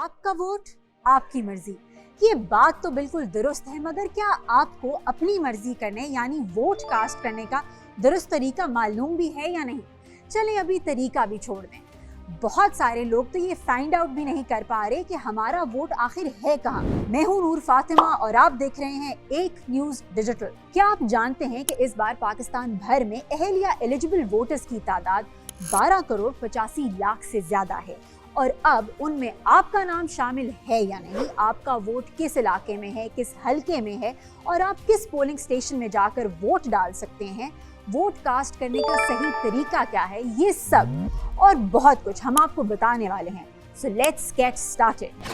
आपका वोट आपकी मर्जी। ये बात तो बिल्कुल दुरुस्त है, मगर क्या आपको अपनी मर्जी करने यानी वोट कास्ट करने का दुरुस्त तरीका मालूम भी है या नहीं? चलें अभी तरीका भी छोड़ दें। बहुत सारे लोग तो ये फाइंड आउट भी नहीं कर पा रहे कि हमारा वोट आखिर है कहाँ। मैं हूँ नूर फातिमा और आप देख रहे हैं एक न्यूज डिजिटल। क्या आप जानते हैं कि इस बार पाकिस्तान भर में अहल या एलिजिबल वोटर्स की तादाद 12 करोड़ 85 लाख से ज्यादा है, और अब उनमें आपका नाम शामिल है या नहीं, आपका वोट किस इलाके में है, किस हलके में है, और आप किस पोलिंग स्टेशन में जाकर वोट डाल सकते हैं, वोट कास्ट करने का सही तरीका क्या है, ये सब और बहुत कुछ हम आपको बताने वाले हैं। So let's get started.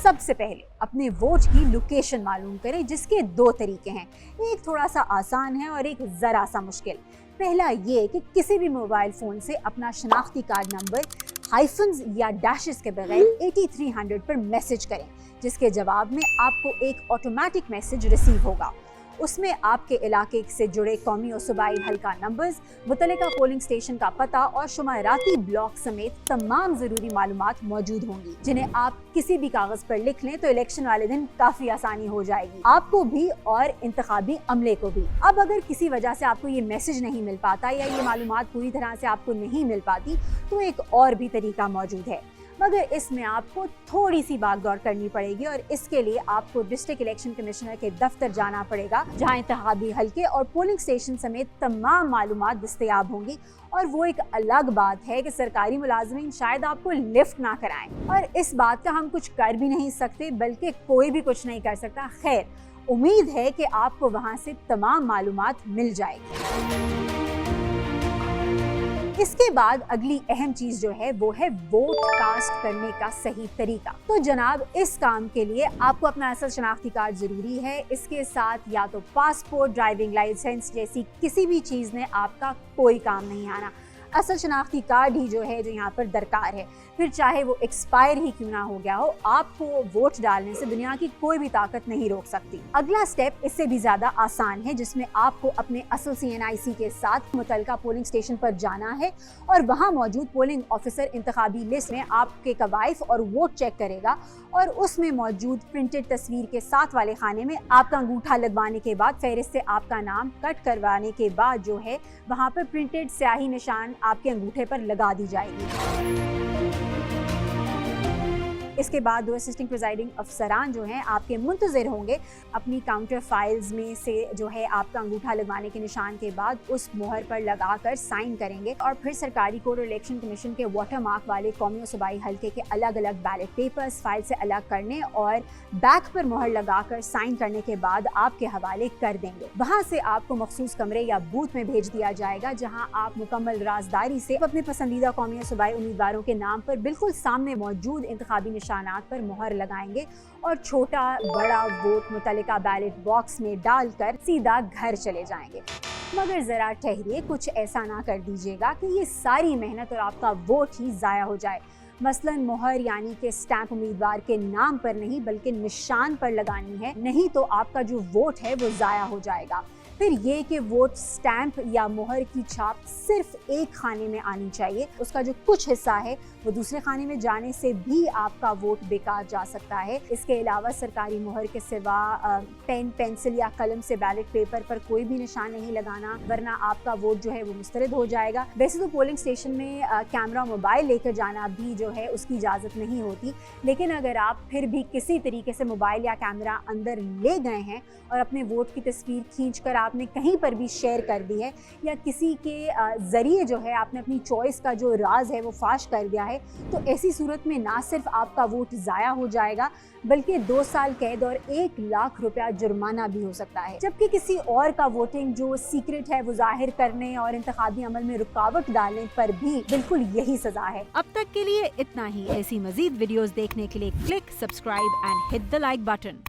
सबसे पहले अपने वोट की लोकेशन मालूम करें, जिसके दो तरीके हैं। एक थोड़ा सा आसान है और एक जरा सा मुश्किल। पहला ये कि किसी भी मोबाइल फोन से अपना शनाख्ती कार्ड नंबर हाइफन्स या डैशेस के बगैर 8300 पर मैसेज करें, जिसके जवाब में आपको एक ऑटोमेटिक मैसेज रिसीव होगा। उसमें आपके इलाके से जुड़े कौमी और सूबाई हल्का नंबर्स, मुतल्लिका पोलिंग स्टेशन का पता और शुमाराती ब्लॉक समेत तमाम जरूरी मालूमात मौजूद होंगी, जिन्हें आप किसी भी कागज पर लिख लें तो इलेक्शन वाले दिन काफी आसानी हो जाएगी, आपको भी और इंतखाबी अमले को भी। अब अगर किसी वजह से आपको ये मैसेज नहीं मिल पाता या ये मालूमात पूरी तरह से आपको नहीं मिल पाती, तो एक और भी तरीका मौजूद है, मगर इसमें आपको थोड़ी सी भागदौड़ करनी पड़ेगी और इसके लिए आपको डिस्ट्रिक्ट इलेक्शन कमिश्नर के दफ्तर जाना पड़ेगा, जहां इंतखाबी हल्के और पोलिंग स्टेशन समेत तमाम मालूमात दस्तयाब होंगी। और वो एक अलग बात है कि सरकारी मुलाजमीन शायद आपको लिफ्ट ना कराएं, और इस बात का हम कुछ कर भी नहीं सकते, बल्कि कोई भी कुछ नहीं कर सकता। खैर, उम्मीद है कि आपको वहां से तमाम मालूमात मिल जाएगी। इसके बाद अगली अहम चीज जो है वो है वोट कास्ट करने का सही तरीका। तो जनाब, इस काम के लिए आपको अपना असल शनाख्ती कार्ड जरूरी है। इसके साथ या तो पासपोर्ट, ड्राइविंग लाइसेंस जैसी किसी भी चीज ने आपका कोई काम नहीं आना। असल शनाख्ती कार्ड ही जो है जो यहाँ पर दरकार है, फिर चाहे वो एक्सपायर ही क्यों ना हो गया हो, आपको वोट डालने से दुनिया की कोई भी ताकत नहीं रोक सकती। अगला स्टेप इससे भी ज्यादा आसान है, जिसमें आपको अपने असल CNIC के साथ मुतल्लिका पोलिंग स्टेशन पर जाना है और वहाँ मौजूद पोलिंग ऑफिसर इंतखाबी लिस्ट में आपके कवायफ और वोट चेक करेगा, और उसमें मौजूद प्रिंटेड तस्वीर के साथ वाले खाने में आपका अंगूठा लगवाने के बाद, फेहरिस्त से आपका नाम कट करवाने के बाद जो है वहाँ पर प्रिंटेड स्याही निशान आपके अंगूठे पर लगा दी जाएगी। इसके बाद 2 असिस्टेंट प्रिजाइडिंग अफसरान जो हैं आपके मुंतज़िर होंगे। अपनी काउंटर फाइल्स में से जो है आपका अंगूठा लगवाने के निशान के बाद उस मोहर पर लगाकर साइन करेंगे, और फिर सरकारी कोड और इलेक्शन कमीशन के वाटर मार्क वाले कौमी और सूबाई हल्के के अलग अलग बैलेट पेपर्स फाइल से अलग करने और बैक पर मोहर लगाकर साइन करने के बाद आपके हवाले कर देंगे। वहाँ से आपको मखसूस कमरे या बूथ में भेज दिया जाएगा, जहाँ आप मुकम्मल राजदारी से अपने पसंदीदा कौमी और सूबाई उम्मीदवारों के नाम पर बिल्कुल सामने मौजूद इंतखाबी निशानात पर मोहर लगाएंगे और छोटा बड़ा वोट मुतल्लिका बैलेट बॉक्स में डालकर सीधा घर चले जाएंगे। मगर जरा ठहरिए, कुछ ऐसा ना कर दीजिएगा कि ये सारी मेहनत और आपका वोट ही जाया हो जाए। मसलन मोहर यानी कि स्टैंप उम्मीदवार के नाम पर नहीं बल्कि निशान पर लगानी है, नहीं तो आपका जो वोट है वो जाया हो जाएगा। फिर ये कि वोट स्टैंप या मोहर की छाप सिर्फ एक खाने में आनी चाहिए, उसका जो कुछ हिस्सा है वो दूसरे खाने में जाने से भी आपका वोट बेकार जा सकता है। इसके अलावा सरकारी मोहर के सिवा पेन, पेंसिल या कलम से बैलेट पेपर पर कोई भी निशान नहीं लगाना, वरना आपका वोट जो है वो मुस्तरद हो जाएगा। वैसे तो पोलिंग स्टेशन में कैमरा मोबाइल लेकर जाना भी जो है उसकी इजाज़त नहीं होती, लेकिन अगर आप फिर भी किसी तरीके से मोबाइल या कैमरा अंदर ले गए हैं और अपने वोट की तस्वीर खींचकर आपने कहीं पर भी शेयर कर दी है, या किसी के ज़रिए जो है आपने अपनी चॉइस का जो राज है वो फाश कर दिया है, तो ऐसी सूरत में ना सिर्फ आपका वोट ज़ाया हो जाएगा, बल्कि 2 साल कैद और 1 लाख रुपया जुर्माना भी हो सकता है। जबकि किसी और का वोटिंग जो सीक्रेट है वो जाहिर करने और इंतखाबी अमल में रुकावट डालने पर भी बिल्कुल यही सजा है। अब तक के लिए इतना ही। ऐसी मजीद वीडियोस देखने के लिए click subscribe and hit the like button.